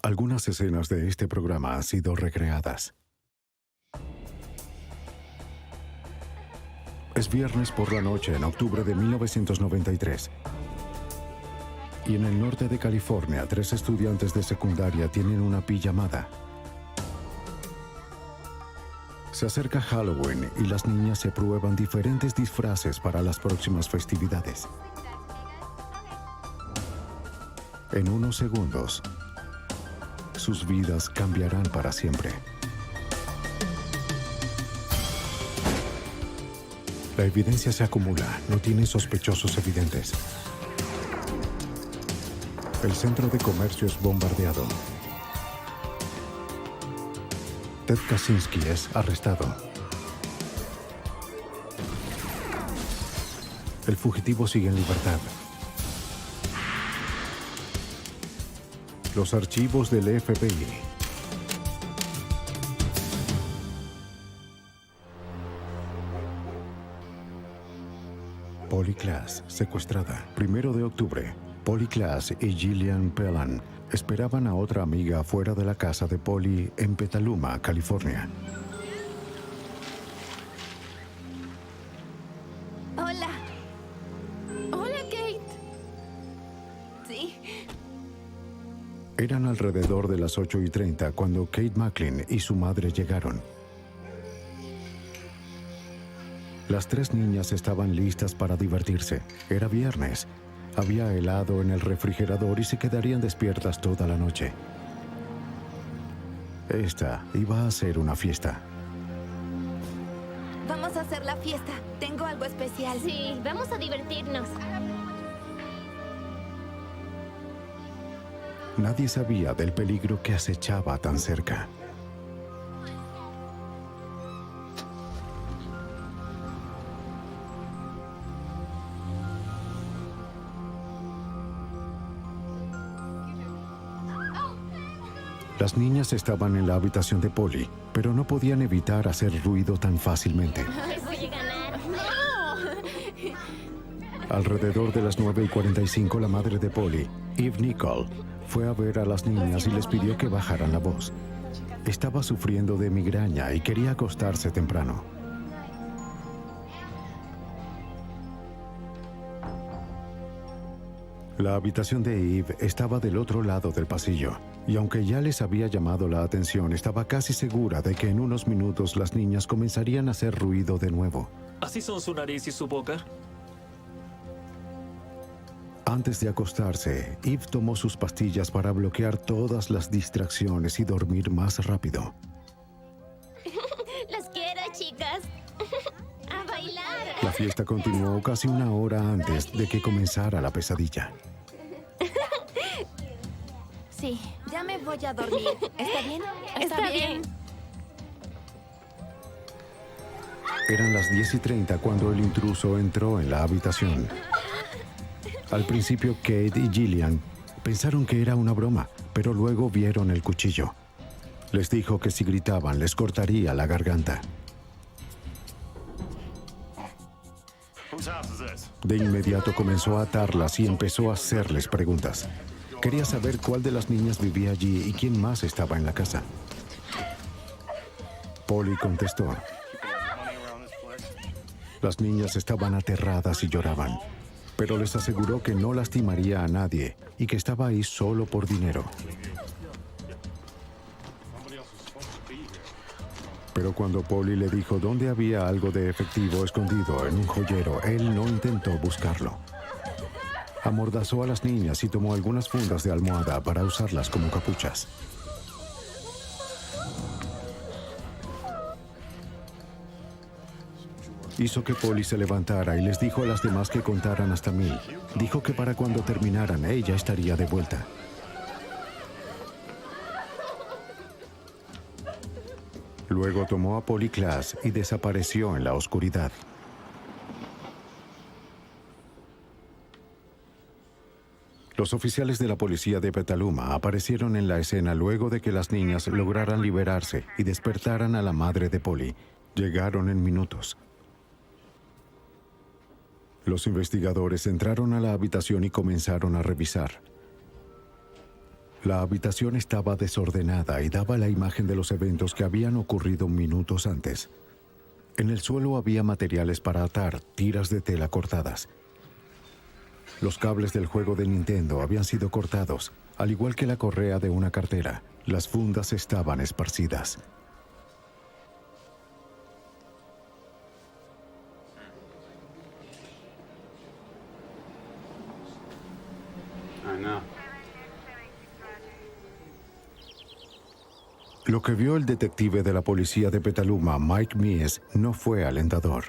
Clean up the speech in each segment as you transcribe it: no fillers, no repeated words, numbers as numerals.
Algunas escenas de este programa han sido recreadas. Es viernes por la noche en octubre de 1993. Y en el norte de California, 3 estudiantes de secundaria tienen una pijamada. Se acerca Halloween y las niñas se prueban diferentes disfraces para las próximas festividades. En unos segundos, sus vidas cambiarán para siempre. La evidencia se acumula, no tiene sospechosos evidentes. El centro de comercio es bombardeado. Ted Kaczynski es arrestado. El fugitivo sigue en libertad. Los archivos del FBI. Polly Klaas, secuestrada. 1 de octubre. Polly Klaas y Gillian Pellan esperaban a otra amiga fuera de la casa de Polly en Petaluma, California. Hola. Hola, Kate. Sí. Eran alrededor de las 8:30 cuando Kate Macklin y su madre llegaron. Las 3 niñas estaban listas para divertirse. Era viernes. Había helado en el refrigerador y se quedarían despiertas toda la noche. Esta iba a ser una fiesta. Vamos a hacer la fiesta. Tengo algo especial. Sí, vamos a divertirnos. Nadie sabía del peligro que acechaba tan cerca. Las niñas estaban en la habitación de Polly, pero no podían evitar hacer ruido tan fácilmente. Les voy a ganar. Alrededor de las 9:45, la madre de Polly, Eve Nicole, fue a ver a las niñas y les pidió que bajaran la voz. Estaba sufriendo de migraña y quería acostarse temprano. La habitación de Eve estaba del otro lado del pasillo, y aunque ya les había llamado la atención, estaba casi segura de que en unos minutos las niñas comenzarían a hacer ruido de nuevo. ¿Así son su nariz y su boca? Antes de acostarse, Eve tomó sus pastillas para bloquear todas las distracciones y dormir más rápido. Las quiero, chicas. A bailar. La fiesta continuó casi una hora antes de que comenzara la pesadilla. Sí, ya me voy a dormir. ¿Está bien? Está bien. Eran las 10:30 cuando el intruso entró en la habitación. Al principio, Kate y Gillian pensaron que era una broma, pero luego vieron el cuchillo. Les dijo que si gritaban les cortaría la garganta. De inmediato comenzó a atarlas y empezó a hacerles preguntas. Quería saber cuál de las niñas vivía allí y quién más estaba en la casa. Polly contestó. Las niñas estaban aterradas y lloraban, pero les aseguró que no lastimaría a nadie y que estaba ahí solo por dinero. Pero cuando Polly le dijo dónde había algo de efectivo escondido en un joyero, él no intentó buscarlo. Amordazó a las niñas y tomó algunas fundas de almohada para usarlas como capuchas. Hizo que Polly se levantara y les dijo a las demás que contaran hasta 1000. Dijo que para cuando terminaran, ella estaría de vuelta. Luego tomó a Polly Klaas y desapareció en la oscuridad. Los oficiales de la policía de Petaluma aparecieron en la escena luego de que las niñas lograran liberarse y despertaran a la madre de Polly. Llegaron en minutos. Los investigadores entraron a la habitación y comenzaron a revisar. La habitación estaba desordenada y daba la imagen de los eventos que habían ocurrido minutos antes. En el suelo había materiales para atar, tiras de tela cortadas. Los cables del juego de Nintendo habían sido cortados, al igual que la correa de una cartera. Las fundas estaban esparcidas. Lo que vio el detective de la policía de Petaluma, Mike Mies, no fue alentador.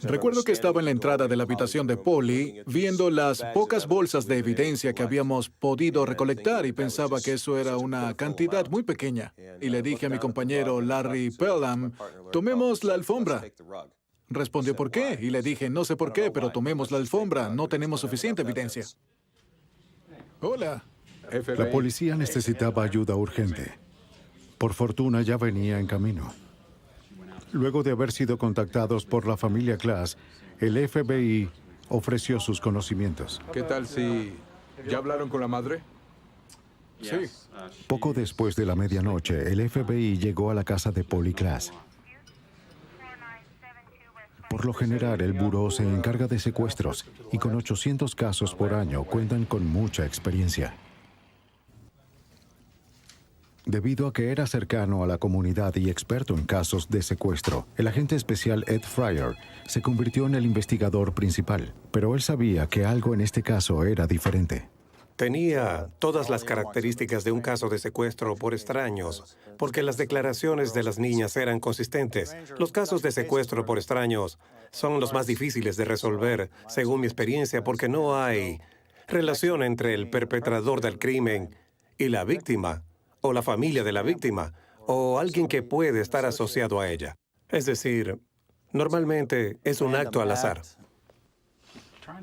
Recuerdo que estaba en la entrada de la habitación de Polly, viendo las pocas bolsas de evidencia que habíamos podido recolectar y pensaba que eso era una cantidad muy pequeña. Y le dije a mi compañero Larry Pelham, tomemos la alfombra. Respondió, ¿por qué? Y le dije, no sé por qué, pero tomemos la alfombra, no tenemos suficiente evidencia. Hola. La policía necesitaba ayuda urgente. Por fortuna ya venía en camino. Luego de haber sido contactados por la familia Class, el FBI ofreció sus conocimientos. ¿Qué tal si ya hablaron con la madre? Sí. Poco después de la medianoche, el FBI llegó a la casa de Polly Class. Por lo general, el buró se encarga de secuestros y con 800 casos por año cuentan con mucha experiencia. Debido a que era cercano a la comunidad y experto en casos de secuestro, el agente especial Ed Fryer se convirtió en el investigador principal, pero él sabía que algo en este caso era diferente. Tenía todas las características de un caso de secuestro por extraños, porque las declaraciones de las niñas eran consistentes. Los casos de secuestro por extraños son los más difíciles de resolver, según mi experiencia, porque no hay relación entre el perpetrador del crimen y la víctima, o la familia de la víctima, o alguien que puede estar asociado a ella. Es decir, normalmente es un acto al azar.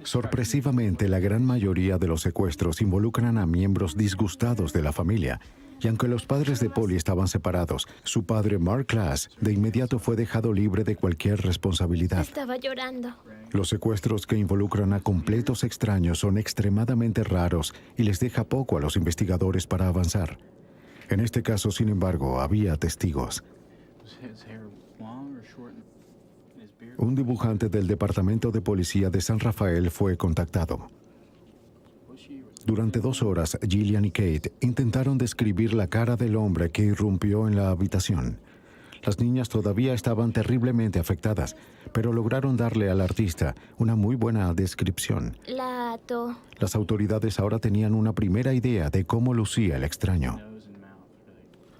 Sorpresivamente, la gran mayoría de los secuestros involucran a miembros disgustados de la familia. Y aunque los padres de Polly estaban separados, su padre, Mark Class, de inmediato fue dejado libre de cualquier responsabilidad. Estaba llorando. Los secuestros que involucran a completos extraños son extremadamente raros y les deja poco a los investigadores para avanzar. En este caso, sin embargo, había testigos. Un dibujante del Departamento de Policía de San Rafael fue contactado. Durante 2 horas, Gillian y Kate intentaron describir la cara del hombre que irrumpió en la habitación. Las niñas todavía estaban terriblemente afectadas, pero lograron darle al artista una muy buena descripción. La ató. Las autoridades ahora tenían una primera idea de cómo lucía el extraño.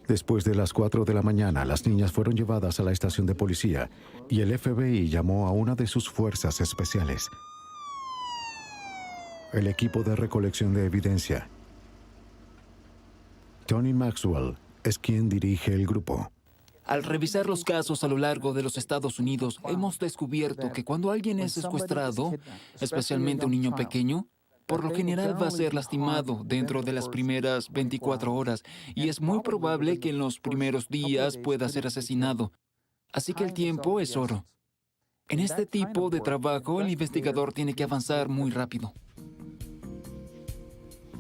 Después de las 4 de la mañana, las niñas fueron llevadas a la estación de policía y el FBI llamó a una de sus fuerzas especiales. El equipo de recolección de evidencia. Tony Maxwell es quien dirige el grupo. Al revisar los casos a lo largo de los Estados Unidos, hemos descubierto que cuando alguien es secuestrado, especialmente un niño pequeño, por lo general va a ser lastimado dentro de las primeras 24 horas y es muy probable que en los primeros días pueda ser asesinado. Así que el tiempo es oro. En este tipo de trabajo, el investigador tiene que avanzar muy rápido.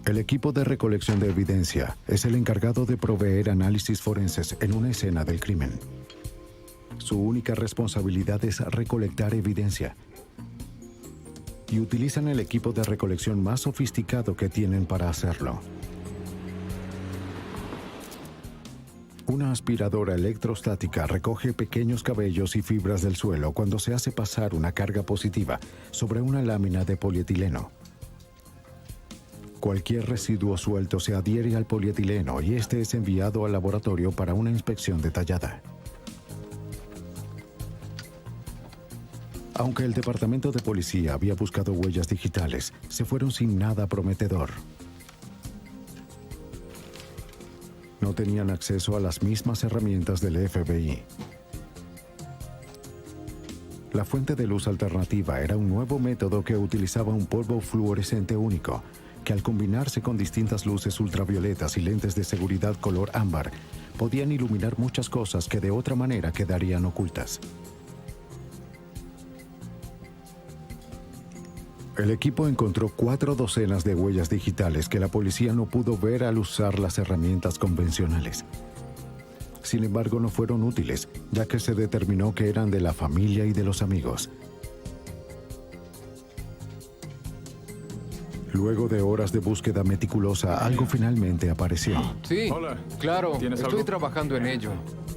El equipo de recolección de evidencia es el encargado de proveer análisis forenses en una escena del crimen. Su única responsabilidad es recolectar evidencia. Y utilizan el equipo de recolección más sofisticado que tienen para hacerlo. Una aspiradora electrostática recoge pequeños cabellos y fibras del suelo cuando se hace pasar una carga positiva sobre una lámina de polietileno. Cualquier residuo suelto se adhiere al polietileno y este es enviado al laboratorio para una inspección detallada. Aunque el departamento de policía había buscado huellas digitales, se fueron sin nada prometedor. No tenían acceso a las mismas herramientas del FBI. La fuente de luz alternativa era un nuevo método que utilizaba un polvo fluorescente único, que al combinarse con distintas luces ultravioletas y lentes de seguridad color ámbar, podían iluminar muchas cosas que de otra manera quedarían ocultas. El equipo encontró 4 docenas de huellas digitales que la policía no pudo ver al usar las herramientas convencionales. Sin embargo, no fueron útiles, ya que se determinó que eran de la familia y de los amigos. Luego de horas de búsqueda meticulosa, algo finalmente apareció. Sí, Hola. claro, ¿Tienes estoy algo? trabajando en ello.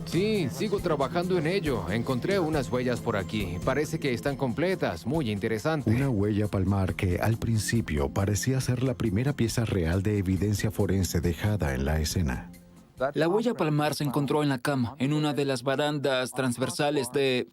Sí, sigo trabajando en ello. Encontré unas huellas por aquí. Parece que están completas, muy interesante. Una huella palmar que al principio parecía ser la primera pieza real de evidencia forense dejada en la escena. La huella palmar se encontró en la cama, en una de las barandas transversales de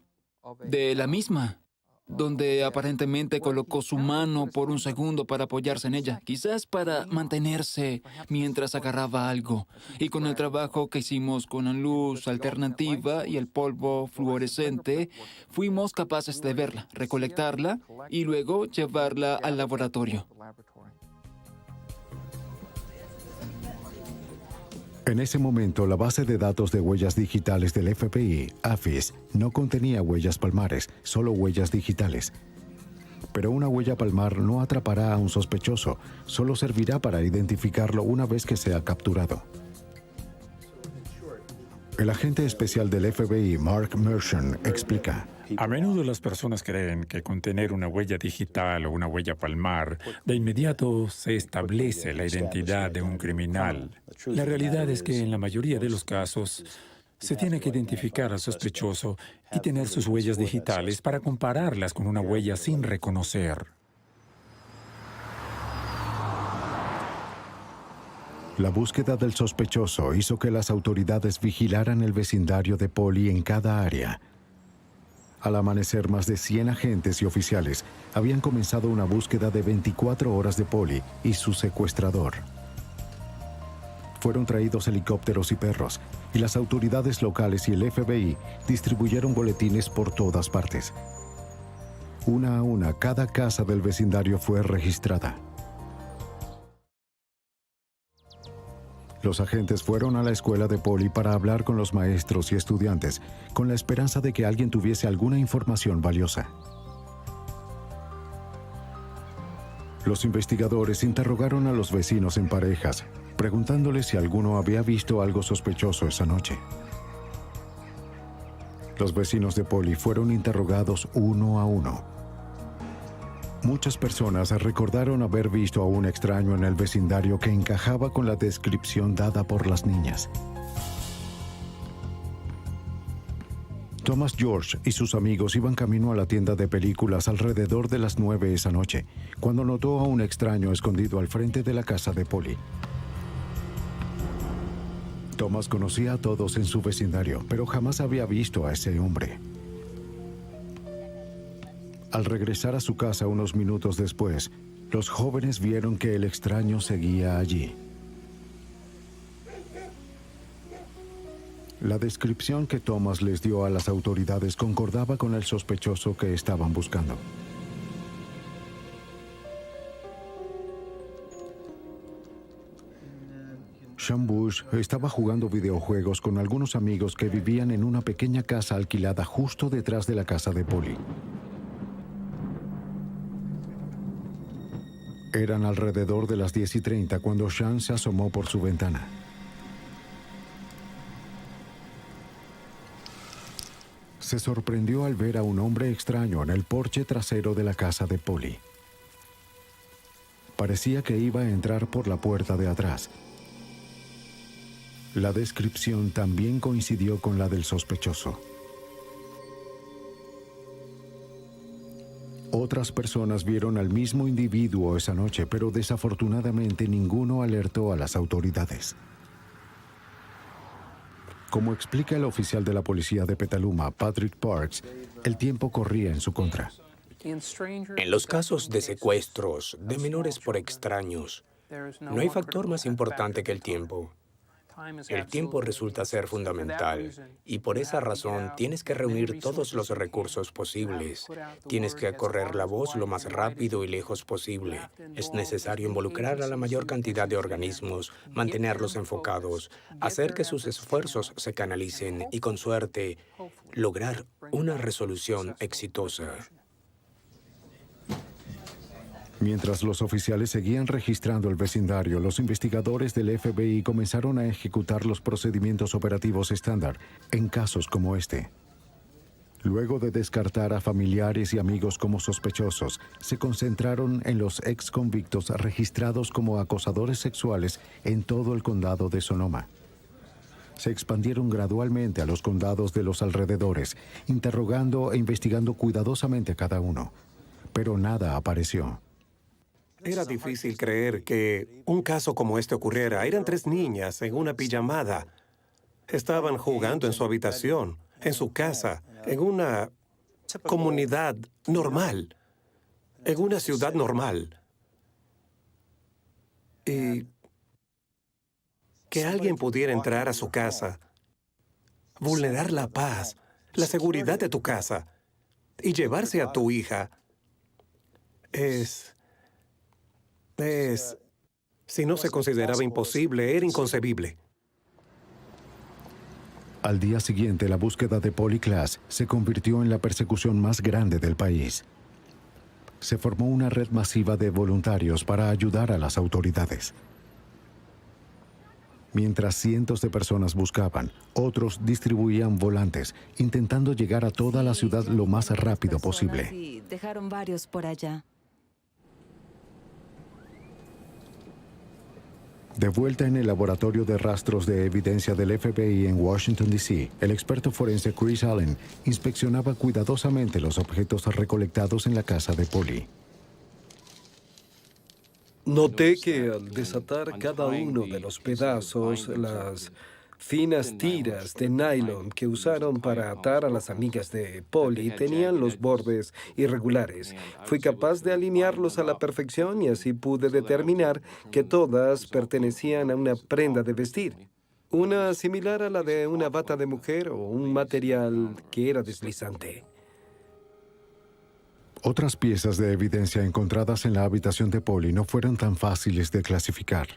la misma, donde aparentemente colocó su mano por un segundo para apoyarse en ella, quizás para mantenerse mientras agarraba algo. Y con el trabajo que hicimos con la luz alternativa y el polvo fluorescente, fuimos capaces de verla, recolectarla y luego llevarla al laboratorio. En ese momento, la base de datos de huellas digitales del FBI, AFIS, no contenía huellas palmares, solo huellas digitales. Pero una huella palmar no atrapará a un sospechoso, solo servirá para identificarlo una vez que sea capturado. El agente especial del FBI, Mark Mershon, explica. A menudo las personas creen que con tener una huella digital o una huella palmar, de inmediato se establece la identidad de un criminal. La realidad es que en la mayoría de los casos se tiene que identificar al sospechoso y tener sus huellas digitales para compararlas con una huella sin reconocer. La búsqueda del sospechoso hizo que las autoridades vigilaran el vecindario de Polly en cada área. Al amanecer, más de 100 agentes y oficiales habían comenzado una búsqueda de 24 horas de Polly y su secuestrador. Fueron traídos helicópteros y perros, y las autoridades locales y el FBI distribuyeron boletines por todas partes. Una a una, cada casa del vecindario fue registrada. Los agentes fueron a la escuela de Polly para hablar con los maestros y estudiantes, con la esperanza de que alguien tuviese alguna información valiosa. Los investigadores interrogaron a los vecinos en parejas, preguntándoles si alguno había visto algo sospechoso esa noche. Los vecinos de Polly fueron interrogados uno a uno. Muchas personas recordaron haber visto a un extraño en el vecindario que encajaba con la descripción dada por las niñas. Thomas George y sus amigos iban camino a la tienda de películas alrededor de las 9 esa noche, cuando notó a un extraño escondido al frente de la casa de Polly. Thomas conocía a todos en su vecindario, pero jamás había visto a ese hombre. Al regresar a su casa unos minutos después, los jóvenes vieron que el extraño seguía allí. La descripción que Thomas les dio a las autoridades concordaba con el sospechoso que estaban buscando. Sean Bush estaba jugando videojuegos con algunos amigos que vivían en una pequeña casa alquilada justo detrás de la casa de Polly. Eran alrededor de las 10:30 cuando Sean se asomó por su ventana. Se sorprendió al ver a un hombre extraño en el porche trasero de la casa de Polly. Parecía que iba a entrar por la puerta de atrás. La descripción también coincidió con la del sospechoso. Otras personas vieron al mismo individuo esa noche, pero desafortunadamente ninguno alertó a las autoridades. Como explica el oficial de la policía de Petaluma, Patrick Parks, el tiempo corría en su contra. En los casos de secuestros de menores por extraños, no hay factor más importante que el tiempo. El tiempo resulta ser fundamental y por esa razón tienes que reunir todos los recursos posibles. Tienes que correr la voz lo más rápido y lejos posible. Es necesario involucrar a la mayor cantidad de organismos, mantenerlos enfocados, hacer que sus esfuerzos se canalicen y, con suerte, lograr una resolución exitosa. Mientras los oficiales seguían registrando el vecindario, los investigadores del FBI comenzaron a ejecutar los procedimientos operativos estándar en casos como este. Luego de descartar a familiares y amigos como sospechosos, se concentraron en los ex convictos registrados como acosadores sexuales en todo el condado de Sonoma. Se expandieron gradualmente a los condados de los alrededores, interrogando e investigando cuidadosamente a cada uno. Pero nada apareció. Era difícil creer que un caso como este ocurriera. Eran 3 niñas en una pijamada. Estaban jugando en su habitación, en su casa, en una comunidad normal, en una ciudad normal. Y que alguien pudiera entrar a su casa, vulnerar la paz, la seguridad de tu casa y llevarse a tu hija si no se consideraba imposible, era inconcebible. Al día siguiente, la búsqueda de Polly Klaas se convirtió en la persecución más grande del país. Se formó una red masiva de voluntarios para ayudar a las autoridades. Mientras cientos de personas buscaban, otros distribuían volantes, intentando llegar a toda la ciudad lo más rápido posible. Y dejaron varios por allá. De vuelta en el laboratorio de rastros de evidencia del FBI en Washington, D.C., el experto forense Chris Allen inspeccionaba cuidadosamente los objetos recolectados en la casa de Polly. Noté que al desatar cada uno de los pedazos, las finas tiras de nylon que usaron para atar a las amigas de Polly tenían los bordes irregulares. Fui capaz de alinearlos a la perfección y así pude determinar que todas pertenecían a una prenda de vestir. Una similar a la de una bata de mujer o un material que era deslizante. Otras piezas de evidencia encontradas en la habitación de Polly no fueron tan fáciles de clasificar.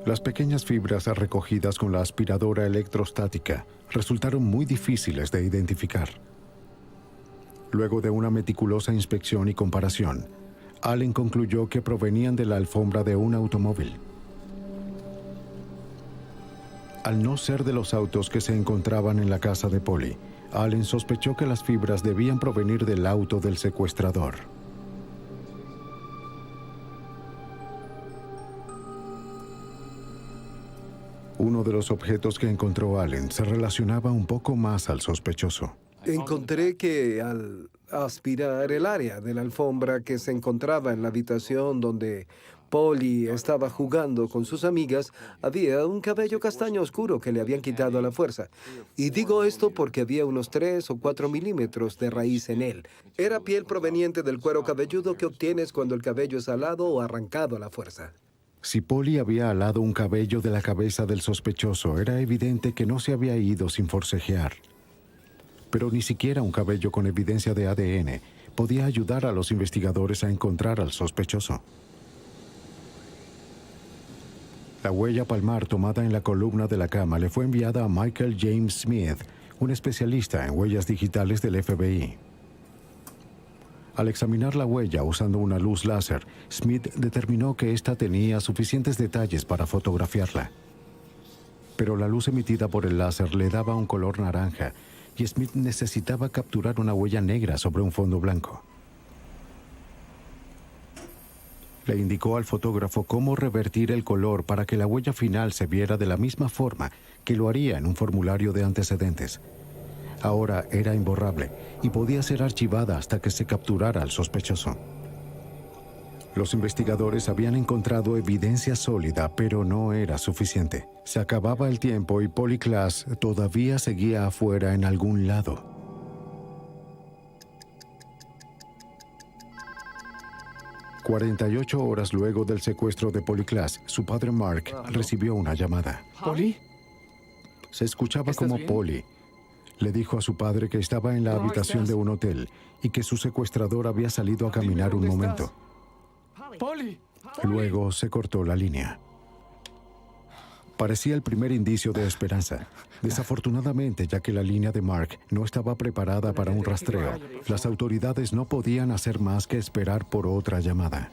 Las pequeñas fibras recogidas con la aspiradora electrostática resultaron muy difíciles de identificar. Luego de una meticulosa inspección y comparación, Allen concluyó que provenían de la alfombra de un automóvil. Al no ser de los autos que se encontraban en la casa de Polly, Allen sospechó que las fibras debían provenir del auto del secuestrador. Uno de los objetos que encontró Allen se relacionaba un poco más al sospechoso. Encontré que al aspirar el área de la alfombra que se encontraba en la habitación donde Polly estaba jugando con sus amigas, había un cabello castaño oscuro que le habían quitado a la fuerza. Y digo esto porque había unos 3 o 4 milímetros de raíz en él. Era piel proveniente del cuero cabelludo que obtienes cuando el cabello es alado o arrancado a la fuerza. Si Polly había alado un cabello de la cabeza del sospechoso, era evidente que no se había ido sin forcejear. Pero ni siquiera un cabello con evidencia de ADN podía ayudar a los investigadores a encontrar al sospechoso. La huella palmar tomada en la columna de la cama le fue enviada a Michael James Smith, un especialista en huellas digitales del FBI. Al examinar la huella usando una luz láser, Smith determinó que ésta tenía suficientes detalles para fotografiarla. Pero la luz emitida por el láser le daba un color naranja y Smith necesitaba capturar una huella negra sobre un fondo blanco. Le indicó al fotógrafo cómo revertir el color para que la huella final se viera de la misma forma que lo haría en un formulario de antecedentes. Ahora era imborrable y podía ser archivada hasta que se capturara al sospechoso. Los investigadores habían encontrado evidencia sólida, pero no era suficiente. Se acababa el tiempo y Polly Klaas todavía seguía afuera en algún lado. «48 horas luego del secuestro de Polly Klaas, su padre Mark recibió una llamada. ¿Polly? Se escuchaba como Polly le dijo a su padre que estaba en la habitación de un hotel y que su secuestrador había salido a caminar un momento. ¡Polly! Luego se cortó la línea. Parecía el primer indicio de esperanza. Desafortunadamente, ya que la línea de Mark no estaba preparada para un rastreo, las autoridades no podían hacer más que esperar por otra llamada.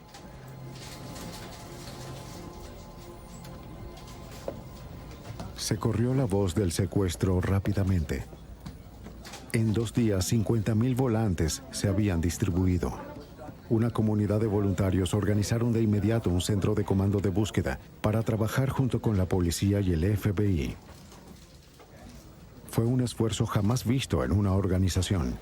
Se corrió la voz del secuestro rápidamente. En 2 días, 50,000 volantes se habían distribuido. Una comunidad de voluntarios organizaron de inmediato un centro de comando de búsqueda para trabajar junto con la policía y el FBI. Fue un esfuerzo jamás visto en una organización.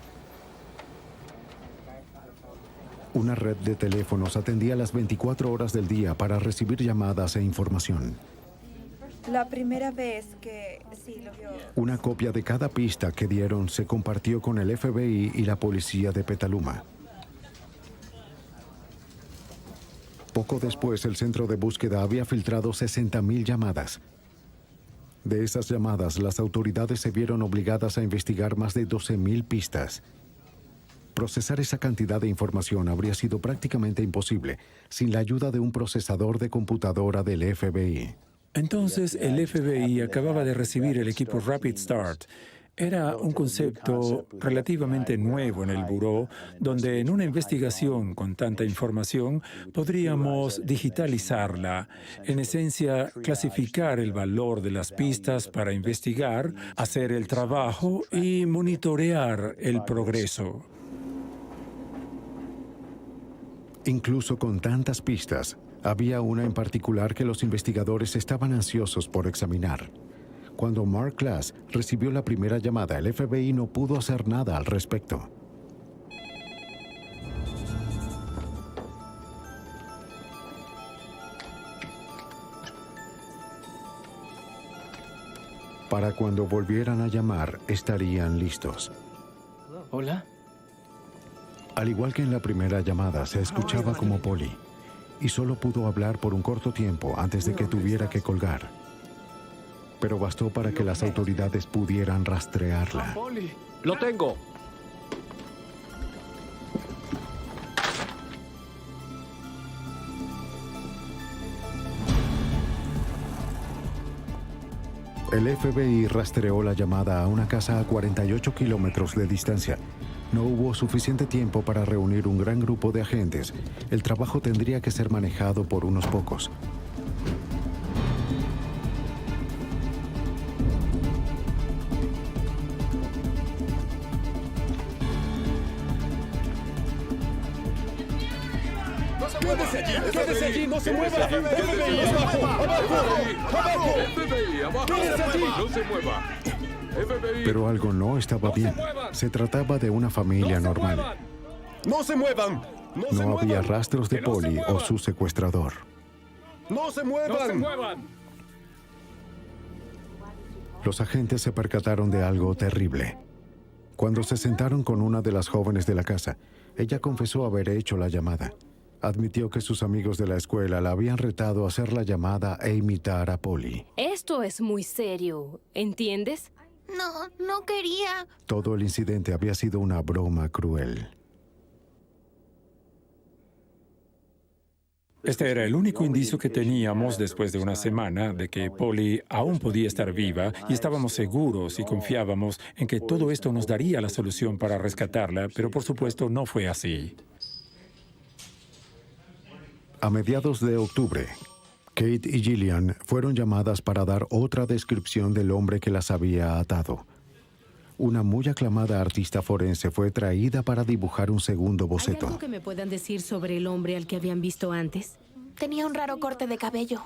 Una red de teléfonos atendía las 24 horas del día para recibir llamadas e información. La primera vez que sí lo vio. Una copia de cada pista que dieron se compartió con el FBI y la policía de Petaluma. Poco después, el centro de búsqueda había filtrado 60,000 llamadas. De esas llamadas, las autoridades se vieron obligadas a investigar más de 12,000 pistas. Procesar esa cantidad de información habría sido prácticamente imposible sin la ayuda de un procesador de computadora del FBI. Entonces, el FBI acababa de recibir el equipo Rapid Start. Era un concepto relativamente nuevo en el buró, donde en una investigación con tanta información podríamos digitalizarla, en esencia, clasificar el valor de las pistas para investigar, hacer el trabajo y monitorear el progreso. Incluso con tantas pistas, había una en particular que los investigadores estaban ansiosos por examinar. Cuando Mark Glass recibió la primera llamada, el FBI no pudo hacer nada al respecto. Para cuando volvieran a llamar, estarían listos. ¿Hola? Al igual que en la primera llamada, se escuchaba como Polly, y solo pudo hablar por un corto tiempo antes de que tuviera que colgar. Pero bastó para que las autoridades pudieran rastrearla. ¡Lo tengo! El FBI rastreó la llamada a una casa a 48 kilómetros de distancia. No hubo suficiente tiempo para reunir un gran grupo de agentes. El trabajo tendría que ser manejado por unos pocos. ¡Quédese allí! ¡No se mueva! ¡FBI! ¡Abajo! ¡Abajo! ¡FBI! ¡Abajo! ¡Quédese allí! ¡No se mueva! FBI. Pero algo no estaba bien. Se trataba de una familia normal. ¡No se muevan! No había rastros de Polly o su secuestrador. ¡No se muevan! Los agentes se percataron de algo terrible. Cuando se sentaron con una de las jóvenes de la casa, ella confesó haber hecho la llamada. Admitió que sus amigos de la escuela la habían retado a hacer la llamada e imitar a Polly. Esto es muy serio, ¿entiendes? No quería. Todo el incidente había sido una broma cruel. Este era el único indicio que teníamos después de una semana de que Polly aún podía estar viva y estábamos seguros y confiábamos en que todo esto nos daría la solución para rescatarla, pero por supuesto no fue así. A mediados de octubre, Kate y Gillian fueron llamadas para dar otra descripción del hombre que las había atado. Una muy aclamada artista forense fue traída para dibujar un segundo boceto. ¿Hay algo que me puedan decir sobre el hombre al que habían visto antes? Tenía un raro corte de cabello.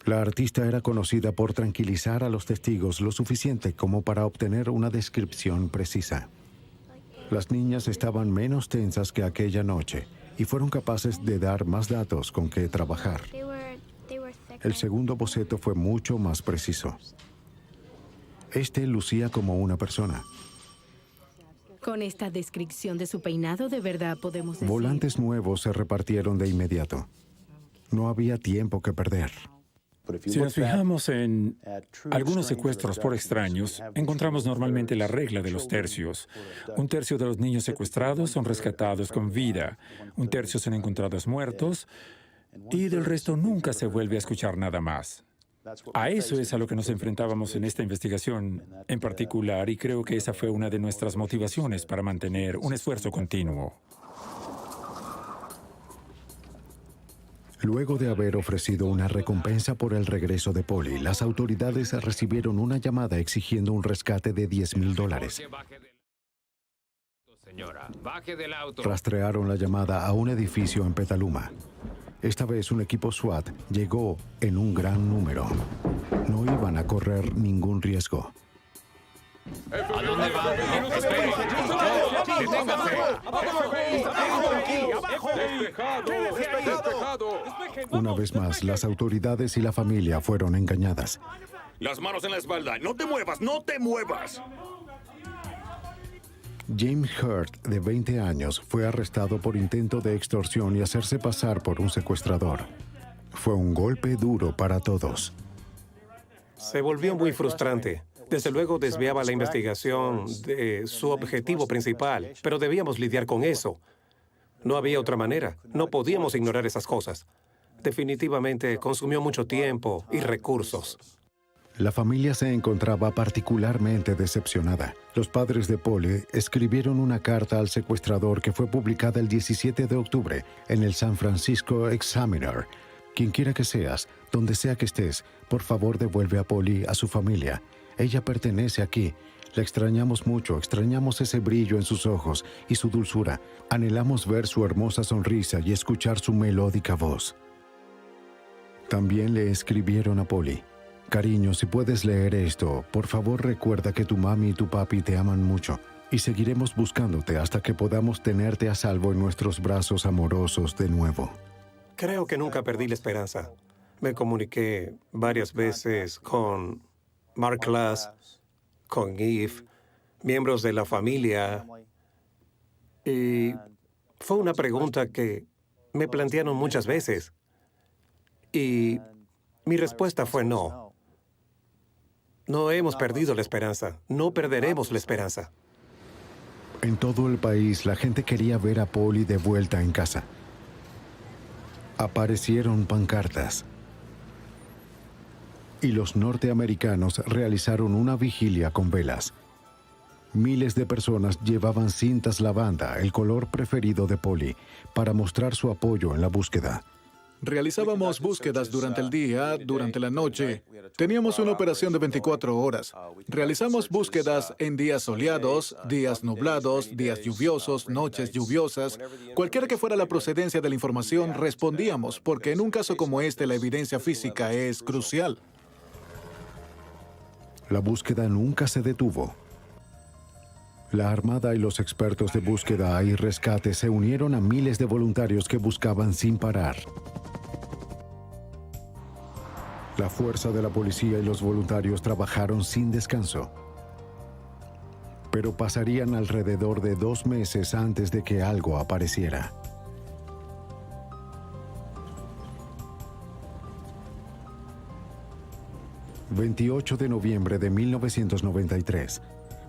La artista era conocida por tranquilizar a los testigos lo suficiente como para obtener una descripción precisa. Las niñas estaban menos tensas que aquella noche y fueron capaces de dar más datos con que trabajar. El segundo boceto fue mucho más preciso. Este lucía como una persona. Con esta descripción de su peinado, de verdad podemos decir... Volantes nuevos se repartieron de inmediato. No había tiempo que perder. Si nos fijamos en algunos secuestros por extraños, encontramos normalmente la regla de los tercios. 1/3 de los niños secuestrados son rescatados con vida, 1/3 son encontrados muertos y del resto nunca se vuelve a escuchar nada más. A eso es a lo que nos enfrentábamos en esta investigación en particular, y creo que esa fue una de nuestras motivaciones para mantener un esfuerzo continuo. Luego de haber ofrecido una recompensa por el regreso de Polly, las autoridades recibieron una llamada exigiendo un rescate de $10,000. Señora, baje del auto. Rastrearon la llamada a un edificio en Petaluma. Esta vez un equipo SWAT llegó en un gran número. No iban a correr ningún riesgo. ¿A dónde va? Espere. Deténgase. Una vez más, las autoridades y la familia fueron engañadas. Las manos en la espalda. No te muevas, no te muevas. James Hurt, de 20 años, fue arrestado por intento de extorsión y hacerse pasar por un secuestrador. Fue un golpe duro para todos. Se volvió muy frustrante. Desde luego desviaba la investigación de su objetivo principal, pero debíamos lidiar con eso. No había otra manera. No podíamos ignorar esas cosas. Definitivamente consumió mucho tiempo y recursos. La familia se encontraba particularmente decepcionada. Los padres de Polly escribieron una carta al secuestrador que fue publicada el 17 de octubre en el San Francisco Examiner. Quien quiera que seas, donde sea que estés, por favor devuelve a Polly a su familia. Ella pertenece aquí. La extrañamos mucho, extrañamos ese brillo en sus ojos y su dulzura. Anhelamos ver su hermosa sonrisa y escuchar su melódica voz. También le escribieron a Polly: cariño, si puedes leer esto, por favor recuerda que tu mami y tu papi te aman mucho y seguiremos buscándote hasta que podamos tenerte a salvo en nuestros brazos amorosos de nuevo. Creo que nunca perdí la esperanza. Me comuniqué varias veces con Mark Glass, con Eve, miembros de la familia, y fue una pregunta que me plantearon muchas veces. Y mi respuesta fue no. No hemos perdido la esperanza. No perderemos la esperanza. En todo el país, la gente quería ver a Polly de vuelta en casa. Aparecieron pancartas. Y los norteamericanos realizaron una vigilia con velas. Miles de personas llevaban cintas lavanda, el color preferido de Polly, para mostrar su apoyo en la búsqueda. Realizábamos búsquedas durante el día, durante la noche. Teníamos una operación de 24 horas. Realizamos búsquedas en días soleados, días nublados, días lluviosos, noches lluviosas. Cualquiera que fuera la procedencia de la información, respondíamos, porque en un caso como este la evidencia física es crucial. La búsqueda nunca se detuvo. La Armada y los expertos de búsqueda y rescate se unieron a miles de voluntarios que buscaban sin parar. La fuerza de la policía y los voluntarios trabajaron sin descanso. Pero pasarían alrededor de 2 meses antes de que algo apareciera. El 28 de noviembre de 1993.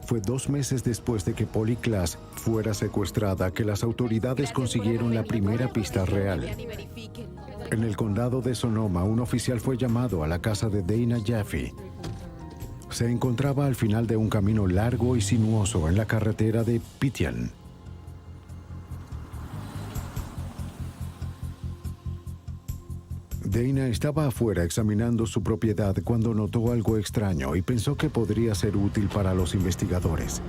Fue 2 meses después de que Polly Klaas fuera secuestrada que las autoridades consiguieron la primera pista real. En el condado de Sonoma, un oficial fue llamado a la casa de Dana Jaffe. Se encontraba al final de un camino largo y sinuoso en la carretera de Pitian. Dana estaba afuera examinando su propiedad cuando notó algo extraño y pensó que podría ser útil para los investigadores.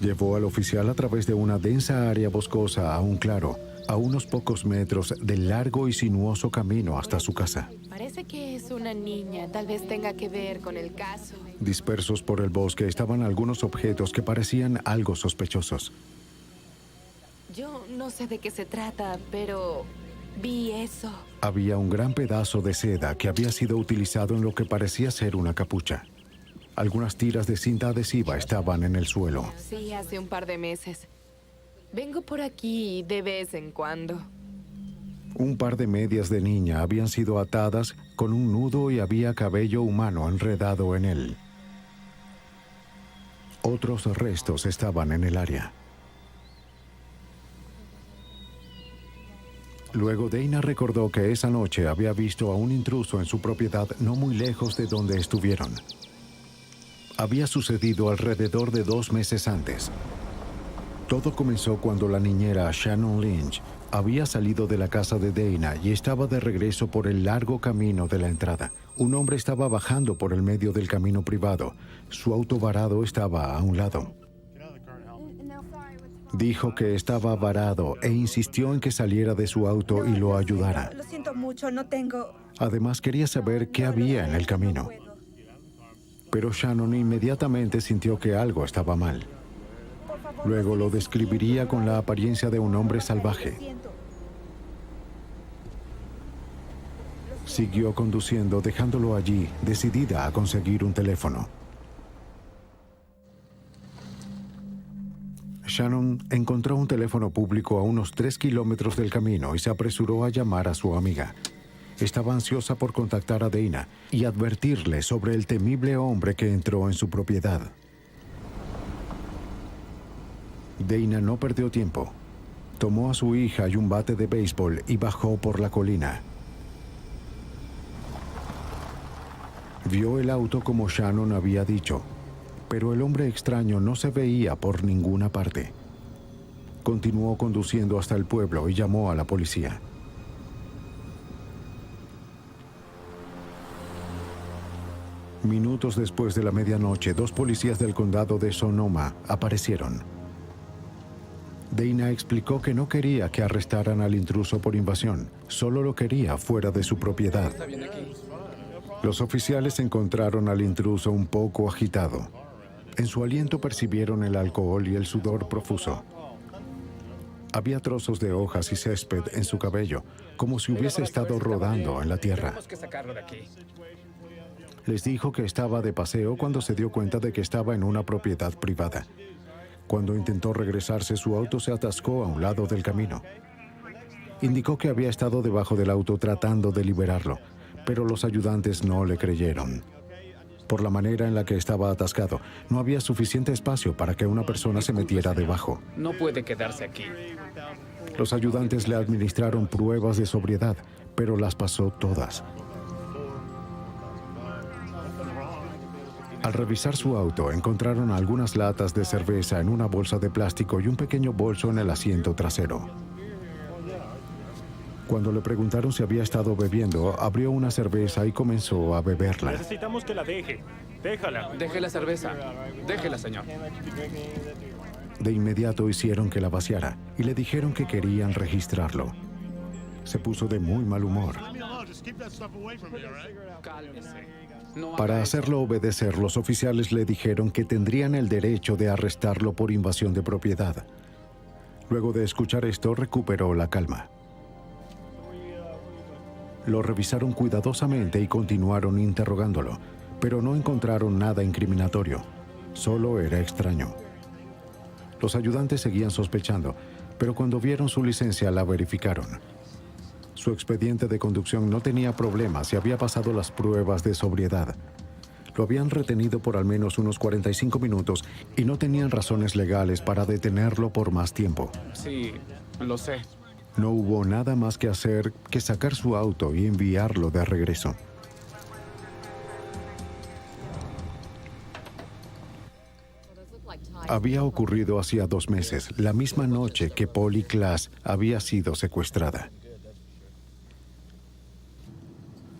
Llevó al oficial a través de una densa área boscosa a un claro, a unos pocos metros del largo y sinuoso camino hasta su casa. Parece que es una niña. Tal vez tenga que ver con el caso. Dispersos por el bosque estaban algunos objetos que parecían algo sospechosos. Yo no sé de qué se trata, pero vi eso. Había un gran pedazo de seda que había sido utilizado en lo que parecía ser una capucha. Algunas tiras de cinta adhesiva estaban en el suelo. Sí, hace un par de meses. Vengo por aquí de vez en cuando. Un par de medias de niña habían sido atadas con un nudo y había cabello humano enredado en él. Otros restos estaban en el área. Luego Dana recordó que esa noche había visto a un intruso en su propiedad no muy lejos de donde estuvieron. Había sucedido alrededor de 2 meses antes. Todo comenzó cuando la niñera Shannon Lynch había salido de la casa de Dana y estaba de regreso por el largo camino de la entrada. Un hombre estaba bajando por el medio del camino privado. Su auto varado estaba a un lado. Dijo que estaba varado e insistió en que saliera de su auto y lo ayudara. Lo siento mucho, no tengo... Además, quería saber qué había en el camino. Pero Shannon inmediatamente sintió que algo estaba mal. Luego lo describiría con la apariencia de un hombre salvaje. Siguió conduciendo, dejándolo allí, decidida a conseguir un teléfono. Shannon encontró un teléfono público a unos 3 kilómetros del camino y se apresuró a llamar a su amiga. Estaba ansiosa por contactar a Dana y advertirle sobre el temible hombre que entró en su propiedad. Dana no perdió tiempo. Tomó a su hija y un bate de béisbol y bajó por la colina. Vio el auto como Shannon había dicho, pero el hombre extraño no se veía por ninguna parte. Continuó conduciendo hasta el pueblo y llamó a la policía. Minutos después de la medianoche, 2 policías del condado de Sonoma aparecieron. Dana explicó que no quería que arrestaran al intruso por invasión, solo lo quería fuera de su propiedad. Los oficiales encontraron al intruso un poco agitado. En su aliento percibieron el alcohol y el sudor profuso. Había trozos de hojas y césped en su cabello, como si hubiese estado rodando en la tierra. Les dijo que estaba de paseo cuando se dio cuenta de que estaba en una propiedad privada. Cuando intentó regresarse, su auto se atascó a un lado del camino. Indicó que había estado debajo del auto tratando de liberarlo, pero los ayudantes no le creyeron. Por la manera en la que estaba atascado, no había suficiente espacio para que una persona se metiera debajo. No puede quedarse aquí. Los ayudantes le administraron pruebas de sobriedad, pero las pasó todas. Al revisar su auto, encontraron algunas latas de cerveza en una bolsa de plástico y un pequeño bolso en el asiento trasero. Cuando le preguntaron si había estado bebiendo, abrió una cerveza y comenzó a beberla. Necesitamos que la deje. Déjala. Deje la cerveza. Déjela, señor. De inmediato hicieron que la vaciara y le dijeron que querían registrarlo. Se puso de muy mal humor. Cálmese. Para hacerlo obedecer, los oficiales le dijeron que tendrían el derecho de arrestarlo por invasión de propiedad. Luego de escuchar esto, recuperó la calma. Lo revisaron cuidadosamente y continuaron interrogándolo, pero no encontraron nada incriminatorio. Solo era extraño. Los ayudantes seguían sospechando, pero cuando vieron su licencia la verificaron. Su expediente de conducción no tenía problemas y había pasado las pruebas de sobriedad. Lo habían retenido por al menos unos 45 minutos y no tenían razones legales para detenerlo por más tiempo. Sí, lo sé. No hubo nada más que hacer que sacar su auto y enviarlo de regreso. Había ocurrido hacía 2 meses, la misma noche que Polly Klaas había sido secuestrada.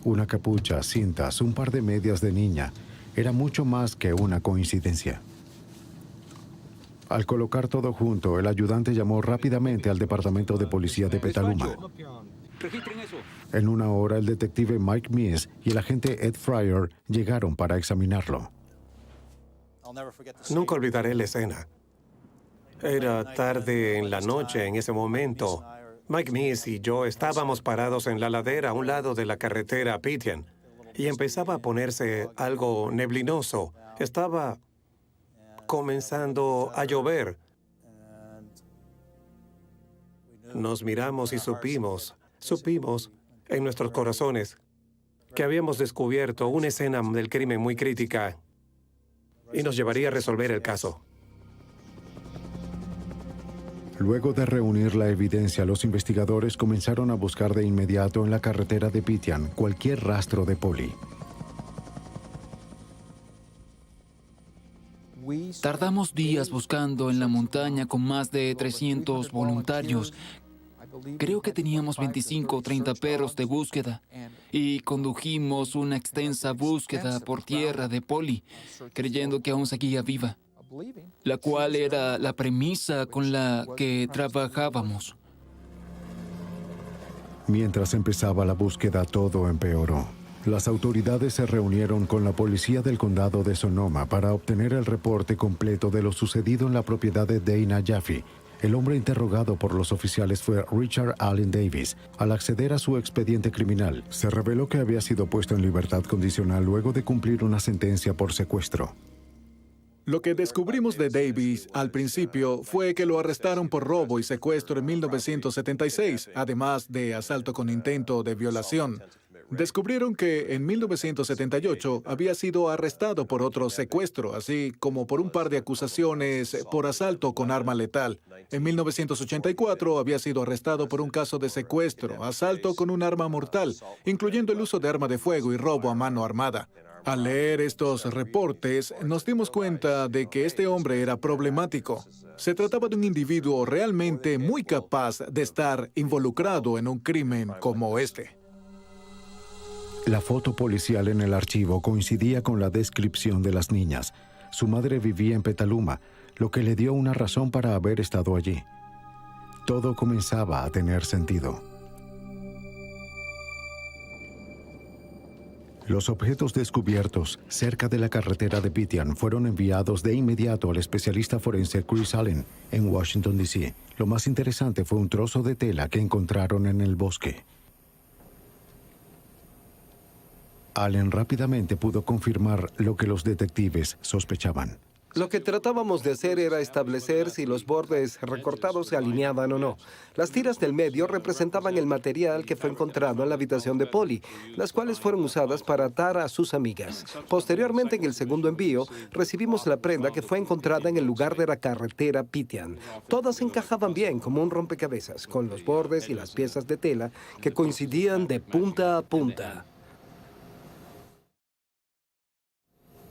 Una capucha, cintas, un par de medias de niña, era mucho más que una coincidencia. Al colocar todo junto, el ayudante llamó rápidamente al departamento de policía de Petaluma. En 1 hora, el detective Mike Meese y el agente Ed Fryer llegaron para examinarlo. Nunca olvidaré la escena. Era tarde en la noche en ese momento. Mike Meese y yo estábamos parados en la ladera a un lado de la carretera Pityan y empezaba a ponerse algo neblinoso. Estaba comenzando a llover. Nos miramos y supimos en nuestros corazones que habíamos descubierto una escena del crimen muy crítica y nos llevaría a resolver el caso. Luego de reunir la evidencia, los investigadores comenzaron a buscar de inmediato en la carretera de Pitian cualquier rastro de Polly. Tardamos días buscando en la montaña con más de 300 voluntarios. Creo que teníamos 25 o 30 perros de búsqueda y condujimos una extensa búsqueda por tierra de Polly, creyendo que aún seguía viva, la cual era la premisa con la que trabajábamos. Mientras empezaba la búsqueda, todo empeoró. Las autoridades se reunieron con la policía del condado de Sonoma para obtener el reporte completo de lo sucedido en la propiedad de Dana Jaffe. El hombre interrogado por los oficiales fue Richard Allen Davis. Al acceder a su expediente criminal, se reveló que había sido puesto en libertad condicional luego de cumplir una sentencia por secuestro. Lo que descubrimos de Davis al principio fue que lo arrestaron por robo y secuestro en 1976, además de asalto con intento de violación. Descubrieron que en 1978 había sido arrestado por otro secuestro, así como por un par de acusaciones por asalto con arma letal. En 1984 había sido arrestado por un caso de secuestro, asalto con un arma mortal, incluyendo el uso de arma de fuego y robo a mano armada. Al leer estos reportes, nos dimos cuenta de que este hombre era problemático. Se trataba de un individuo realmente muy capaz de estar involucrado en un crimen como este. La foto policial en el archivo coincidía con la descripción de las niñas. Su madre vivía en Petaluma, lo que le dio una razón para haber estado allí. Todo comenzaba a tener sentido. Los objetos descubiertos cerca de la carretera de Pitian fueron enviados de inmediato al especialista forense Chris Allen en Washington, D.C. Lo más interesante fue un trozo de tela que encontraron en el bosque. Allen rápidamente pudo confirmar lo que los detectives sospechaban. Lo que tratábamos de hacer era establecer si los bordes recortados se alineaban o no. Las tiras del medio representaban el material que fue encontrado en la habitación de Polly, las cuales fueron usadas para atar a sus amigas. Posteriormente, en el segundo envío, recibimos la prenda que fue encontrada en el lugar de la carretera Pitian. Todas encajaban bien como un rompecabezas, con los bordes y las piezas de tela que coincidían de punta a punta.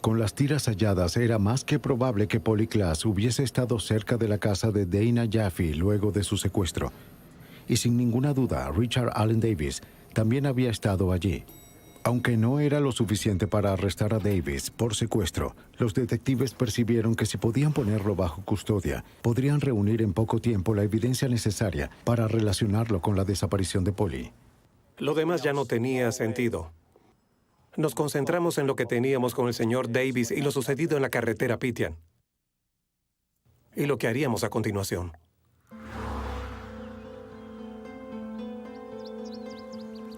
Con las tiras halladas, era más que probable que Polly Klaas hubiese estado cerca de la casa de Dana Jaffe luego de su secuestro. Y sin ninguna duda, Richard Allen Davis también había estado allí. Aunque no era lo suficiente para arrestar a Davis por secuestro, los detectives percibieron que si podían ponerlo bajo custodia, podrían reunir en poco tiempo la evidencia necesaria para relacionarlo con la desaparición de Polly. Lo demás ya no tenía sentido. Nos concentramos en lo que teníamos con el señor Davis y lo sucedido en la carretera Pitian. Y lo que haríamos a continuación.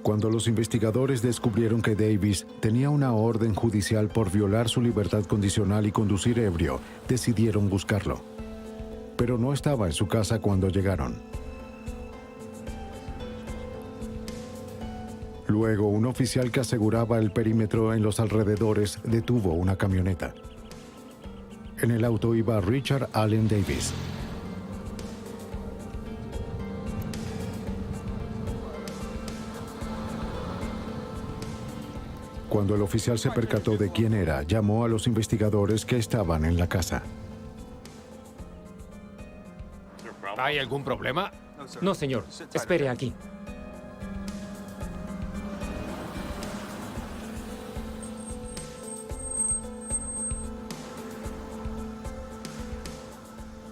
Cuando los investigadores descubrieron que Davis tenía una orden judicial por violar su libertad condicional y conducir ebrio, decidieron buscarlo. Pero no estaba en su casa cuando llegaron. Luego, un oficial que aseguraba el perímetro en los alrededores detuvo una camioneta. En el auto iba Richard Allen Davis. Cuando el oficial se percató de quién era, llamó a los investigadores que estaban en la casa. ¿Hay algún problema? No, señor. Espere aquí.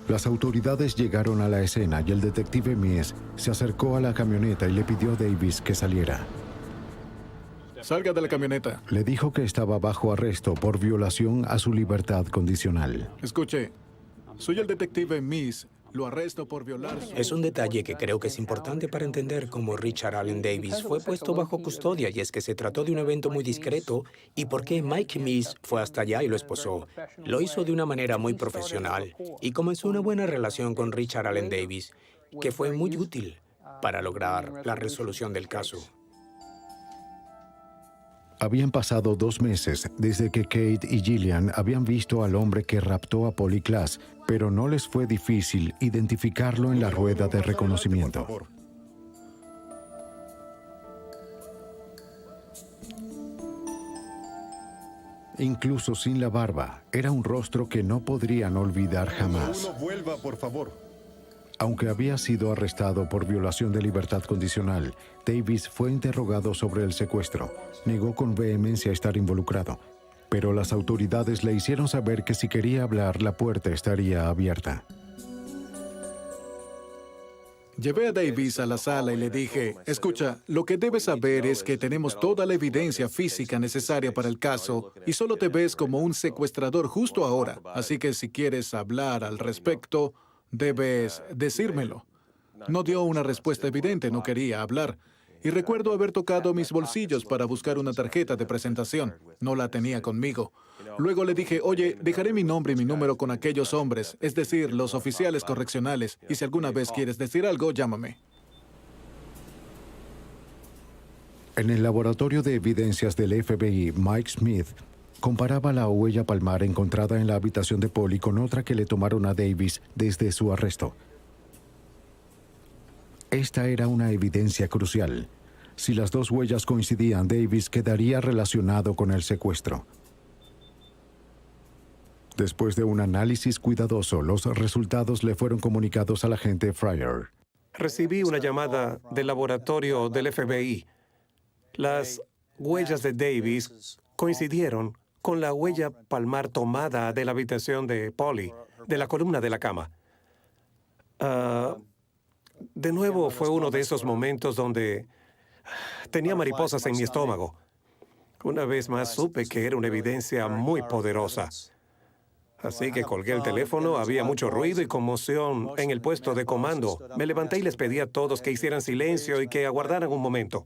Las autoridades llegaron a la escena y el detective Mies se acercó a la camioneta y le pidió a Davis que saliera. Salga de la camioneta. Le dijo que estaba bajo arresto por violación a su libertad condicional. Escuche, soy el detective Mies. Lo arresto por violar su... Es un detalle que creo que es importante para entender cómo Richard Allen Davis fue puesto bajo custodia, y es que se trató de un evento muy discreto y por qué Mike Mies fue hasta allá y lo esposó. Lo hizo de una manera muy profesional y comenzó una buena relación con Richard Allen Davis, que fue muy útil para lograr la resolución del caso. Habían pasado 2 meses desde que Kate y Gillian habían visto al hombre que raptó a Polly Klaas, pero no les fue difícil identificarlo en la rueda de reconocimiento. Incluso sin la barba, era un rostro que no podrían olvidar jamás. Uno vuelva, por favor. Aunque había sido arrestado por violación de libertad condicional, Davis fue interrogado sobre el secuestro. Negó con vehemencia estar involucrado, pero las autoridades le hicieron saber que si quería hablar, la puerta estaría abierta. Llevé a Davis a la sala y le dije, escucha, lo que debes saber es que tenemos toda la evidencia física necesaria para el caso y solo te ves como un secuestrador justo ahora. Así que si quieres hablar al respecto, debes decírmelo. No dio una respuesta evidente, no quería hablar. Y recuerdo haber tocado mis bolsillos para buscar una tarjeta de presentación. No la tenía conmigo. Luego le dije, oye, dejaré mi nombre y mi número con aquellos hombres, es decir, los oficiales correccionales, y si alguna vez quieres decir algo, llámame. En el laboratorio de evidencias del FBI, Mike Smith comparaba la huella palmar encontrada en la habitación de Polly con otra que le tomaron a Davis desde su arresto. Esta era una evidencia crucial. Si las 2 huellas coincidían, Davis quedaría relacionado con el secuestro. Después de un análisis cuidadoso, los resultados le fueron comunicados al agente Fryer. Recibí una llamada del laboratorio del FBI. Las huellas de Davis coincidieron con la huella palmar tomada de la habitación de Polly, de la columna de la cama. De nuevo, fue uno de esos momentos donde tenía mariposas en mi estómago. Una vez más supe que era una evidencia muy poderosa. Así que colgué el teléfono, había mucho ruido y conmoción en el puesto de comando. Me levanté y les pedí a todos que hicieran silencio y que aguardaran un momento.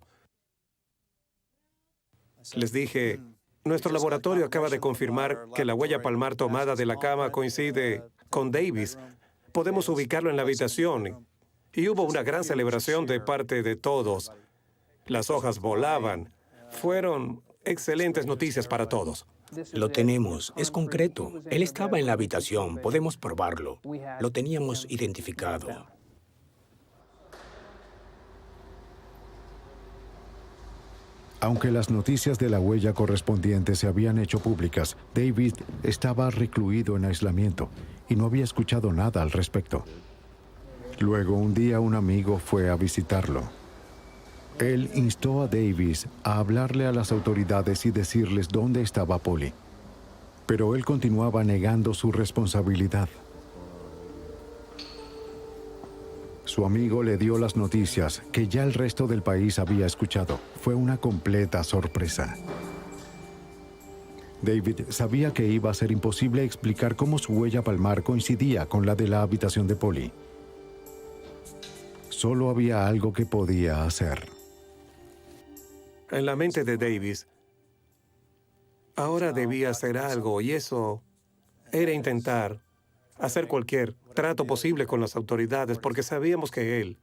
Les dije, nuestro laboratorio acaba de confirmar que la huella palmar tomada de la cama coincide con Davis. Podemos ubicarlo en la habitación. Y hubo una gran celebración de parte de todos. Las hojas volaban. Fueron excelentes noticias para todos. Lo tenemos, es concreto. Él estaba en la habitación, podemos probarlo. Lo teníamos identificado. Aunque las noticias de la huella correspondiente se habían hecho públicas, David estaba recluido en aislamiento y no había escuchado nada al respecto. Luego, un día, un amigo fue a visitarlo. Él instó a Davis a hablarle a las autoridades y decirles dónde estaba Polly. Pero él continuaba negando su responsabilidad. Su amigo le dio las noticias que ya el resto del país había escuchado. Fue una completa sorpresa. David sabía que iba a ser imposible explicar cómo su huella palmar coincidía con la de la habitación de Polly. Solo había algo que podía hacer. En la mente de Davis, ahora debía hacer algo, y eso era intentar hacer cualquier trato posible con las autoridades, porque sabíamos que él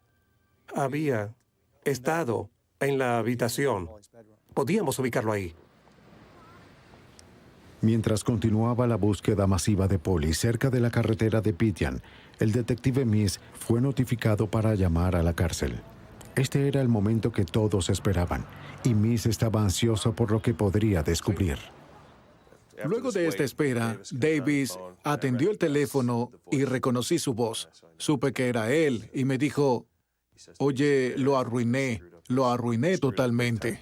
había estado en la habitación. Podíamos ubicarlo ahí. Mientras continuaba la búsqueda masiva de Polly cerca de la carretera de Pitian, el detective Miss fue notificado para llamar a la cárcel. Este era el momento que todos esperaban, y Miss estaba ansioso por lo que podría descubrir. Luego de esta espera, Davis atendió el teléfono y reconocí su voz. Supe que era él y me dijo, oye, lo arruiné totalmente.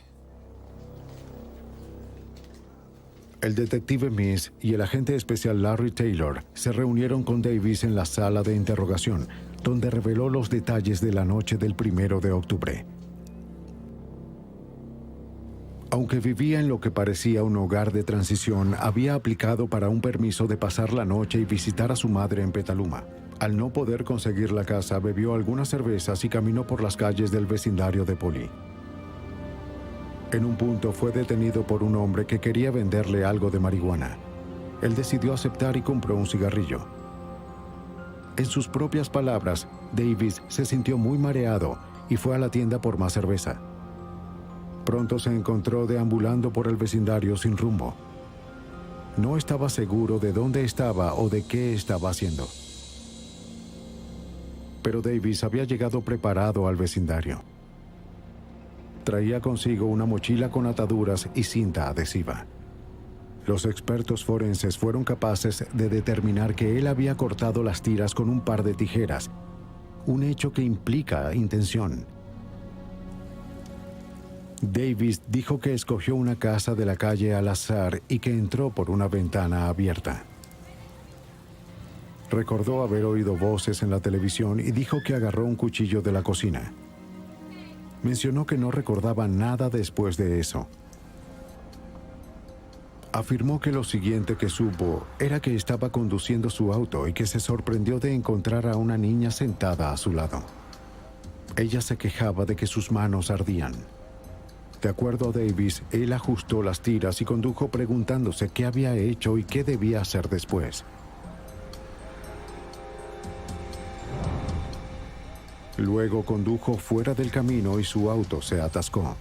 El detective Miss y el agente especial Larry Taylor se reunieron con Davis en la sala de interrogación, donde reveló los detalles de la noche del 1 de octubre. Aunque vivía en lo que parecía un hogar de transición, había aplicado para un permiso de pasar la noche y visitar a su madre en Petaluma. Al no poder conseguir la casa, bebió algunas cervezas y caminó por las calles del vecindario de Polly. En un punto fue detenido por un hombre que quería venderle algo de marihuana. Él decidió aceptar y compró un cigarrillo. En sus propias palabras, Davis se sintió muy mareado y fue a la tienda por más cerveza. Pronto se encontró deambulando por el vecindario sin rumbo. No estaba seguro de dónde estaba o de qué estaba haciendo. Pero Davis había llegado preparado al vecindario. Traía consigo una mochila con ataduras y cinta adhesiva. Los expertos forenses fueron capaces de determinar que él había cortado las tiras con un par de tijeras, un hecho que implica intención. Davis dijo que escogió una casa de la calle al azar y que entró por una ventana abierta. Recordó haber oído voces en la televisión y dijo que agarró un cuchillo de la cocina. Mencionó que no recordaba nada después de eso. Afirmó que lo siguiente que supo era que estaba conduciendo su auto y que se sorprendió de encontrar a una niña sentada a su lado. Ella se quejaba de que sus manos ardían. De acuerdo a Davis, él ajustó las tiras y condujo preguntándose qué había hecho y qué debía hacer después. Luego condujo fuera del camino y su auto se atascó.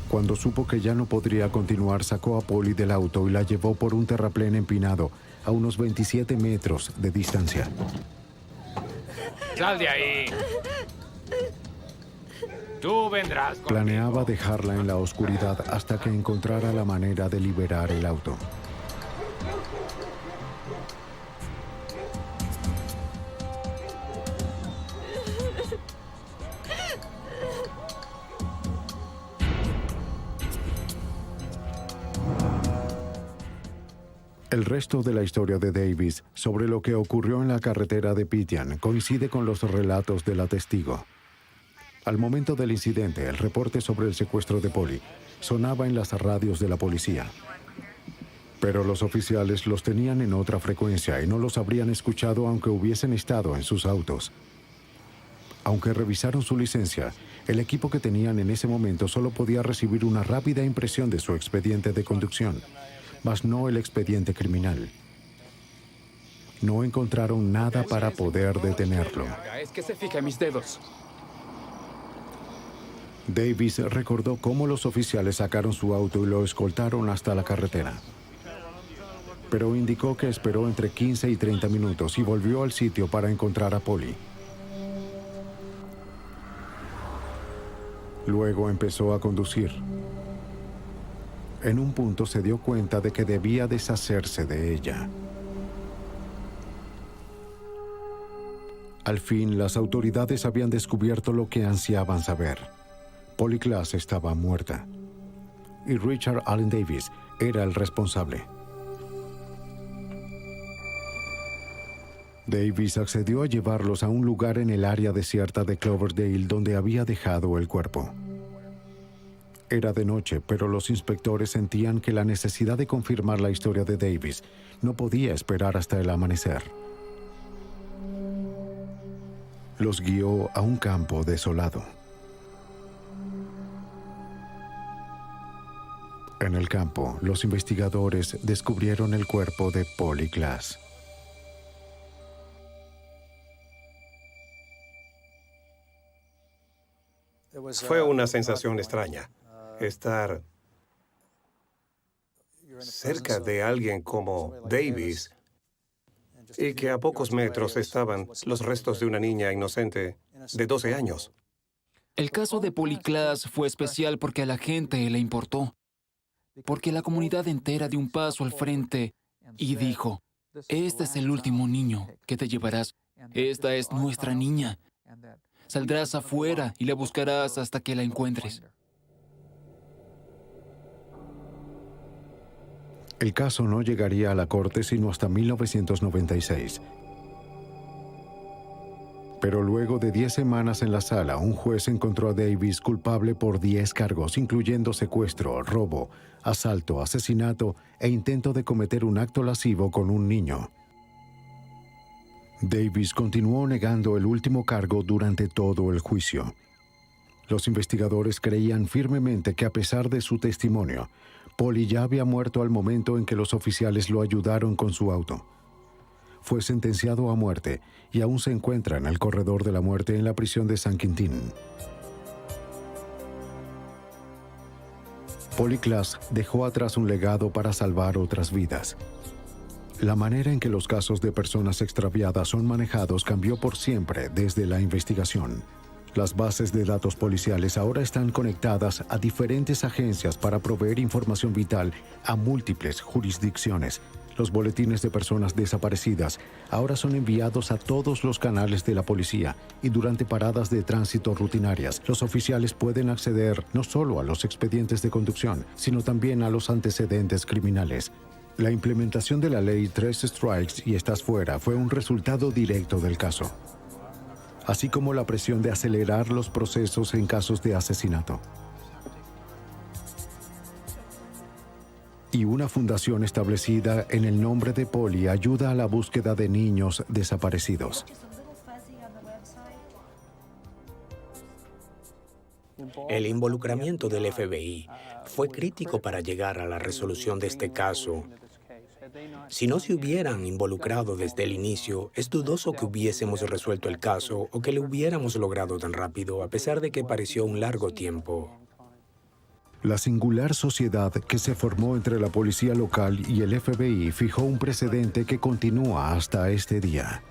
Cuando supo que ya no podría continuar, sacó a Polly del auto y la llevó por un terraplén empinado a unos 27 metros de distancia. ¡Sal de ahí! Tú vendrás conmigo. Planeaba dejarla en la oscuridad hasta que encontrara la manera de liberar el auto. El resto de la historia de Davis sobre lo que ocurrió en la carretera de Pityan coincide con los relatos de la testigo. Al momento del incidente, el reporte sobre el secuestro de Polly sonaba en las radios de la policía. Pero los oficiales los tenían en otra frecuencia y no los habrían escuchado aunque hubiesen estado en sus autos. Aunque revisaron su licencia, el equipo que tenían en ese momento solo podía recibir una rápida impresión de su expediente de conducción, mas no el expediente criminal. No encontraron nada para poder detenerlo. Es que se fija en mis dedos. Davis recordó cómo los oficiales sacaron su auto y lo escoltaron hasta la carretera. Pero indicó que esperó entre 15 y 30 minutos y volvió al sitio para encontrar a Polly. Luego empezó a conducir. En un punto se dio cuenta de que debía deshacerse de ella. Al fin, las autoridades habían descubierto lo que ansiaban saber. Polly Klaas estaba muerta. Y Richard Allen Davis era el responsable. Davis accedió a llevarlos a un lugar en el área desierta de Cloverdale donde había dejado el cuerpo. Era de noche, pero los inspectores sentían que la necesidad de confirmar la historia de Davis no podía esperar hasta el amanecer. Los guió a un campo desolado. En el campo, los investigadores descubrieron el cuerpo de Polly Klaas. Fue una sensación extraña. Estar cerca de alguien como Davis y que a pocos metros estaban los restos de una niña inocente de 12 años. El caso de Polly Klaas fue especial porque a la gente le importó, porque la comunidad entera dio un paso al frente y dijo, este es el último niño que te llevarás, esta es nuestra niña. Saldrás afuera y la buscarás hasta que la encuentres. El caso no llegaría a la corte sino hasta 1996. Pero luego de 10 semanas en la sala, un juez encontró a Davis culpable por 10 cargos, incluyendo secuestro, robo, asalto, asesinato e intento de cometer un acto lascivo con un niño. Davis continuó negando el último cargo durante todo el juicio. Los investigadores creían firmemente que a pesar de su testimonio, Polly ya había muerto al momento en que los oficiales lo ayudaron con su auto. Fue sentenciado a muerte y aún se encuentra en el corredor de la muerte en la prisión de San Quintín. Polly Klaas dejó atrás un legado para salvar otras vidas. La manera en que los casos de personas extraviadas son manejados cambió por siempre desde la investigación. Las bases de datos policiales ahora están conectadas a diferentes agencias para proveer información vital a múltiples jurisdicciones. Los boletines de personas desaparecidas ahora son enviados a todos los canales de la policía y durante paradas de tránsito rutinarias, los oficiales pueden acceder no solo a los expedientes de conducción, sino también a los antecedentes criminales. La implementación de la ley 3 strikes y estás fuera fue un resultado directo del caso, así como la presión de acelerar los procesos en casos de asesinato. Y una fundación establecida en el nombre de Polly ayuda a la búsqueda de niños desaparecidos. El involucramiento del FBI fue crítico para llegar a la resolución de este caso. Si no se hubieran involucrado desde el inicio, es dudoso que hubiésemos resuelto el caso o que lo hubiéramos logrado tan rápido, a pesar de que pareció un largo tiempo. La singular sociedad que se formó entre la policía local y el FBI fijó un precedente que continúa hasta este día.